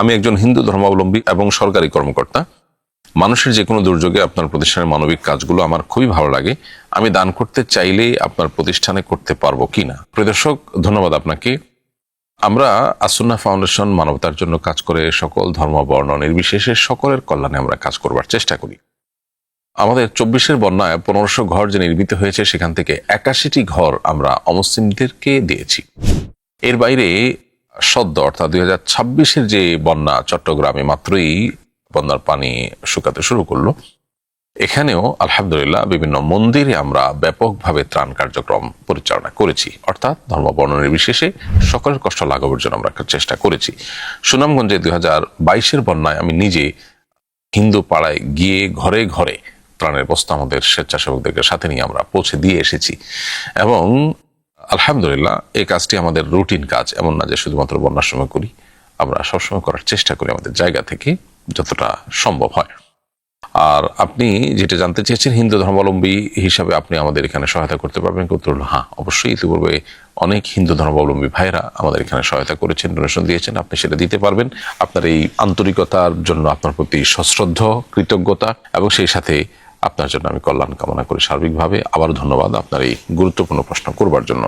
আমি একজন হিন্দু ধর্মাবলম্বী এবং সরকারি কর্মকর্তা। মানুষের যে কোনো দুর্যোগে আপনার প্রতিষ্ঠানের মানবিক কাজগুলো আমার খুবই ভালো লাগে। আমি দান করতে চাইলেই আপনার প্রতিষ্ঠানে করতে পারবো কিনা? প্রিয় দর্শক, ধন্যবাদ আপনাকে। আমরা আসুন্নাহ ফাউন্ডেশন মানবতার জন্য কাজ করে সকল ধর্ম বর্ণ নির্বিশেষে সকলের কল্যাণে আমরা কাজ করবার চেষ্টা করি। আমাদের 24-এর বন্যায় 1500 ঘর যে নির্মিত হয়েছে, সেখান থেকে 81টি ঘর আমরা অমুসলিমদেরকে দিয়েছি। এর বাইরে সদ্য অর্থাৎ 2026-এর যে বন্যা, চট্টগ্রামে মাত্রই বন্যার পানি শুকাতে শুরু করলো, এখানেও আলহামদুলিল্লাহ বিভিন্ন মন্দিরে আমরা ব্যাপকভাবে ত্রাণ কার্যক্রম পরিচালনা করেছি। অর্থাৎ ধর্ম বর্ণ নির্বিশেষে সকলের কষ্ট লাঘবের জন্য আমরা চেষ্টা করেছি। সুনামগঞ্জে 2022-এর বন্যায় আমি নিজে হিন্দু পাড়ায় গিয়ে ঘরে ঘরে ত্রাণের বস্তা আমাদের স্বেচ্ছাসেবকদেরকে সাথে নিয়ে আমরা পৌঁছে দিয়ে এসেছি। এবং আলহামদুলিল্লাহ এই কাজটি আমাদের রুটিন কাজ, এমন না যে শুধুমাত্র বন্যার সময় করি। আমরা সবসময় করার চেষ্টা করি আমাদের জায়গা থেকে যতটা সম্ভব হয়। আর আপনি যেটা জানতে চেয়েছেন, হিন্দু ধর্মাবলম্বী হিসাবে আপনি আমাদের এখানে সহায়তা করতে পারবেন? উত্তর হলো হ্যাঁ, অবশ্যই। ইতিপূর্বে অনেক হিন্দু ধর্মাবলম্বী ভাইরা আমাদের এখানে সহায়তা করেছেন, ডোনেশন দিয়েছেন। আপনি সেটা দিতে পারবেন। আপনার এই আন্তরিকতার জন্য আপনার প্রতি সশ্রদ্ধ কৃতজ্ঞতা, এবং সেই সাথে আপনার জন্য আমি কল্যাণ কামনা করি সার্বিকভাবে। আবার ধন্যবাদ আপনার এই গুরুত্বপূর্ণ প্রশ্ন করবার জন্য।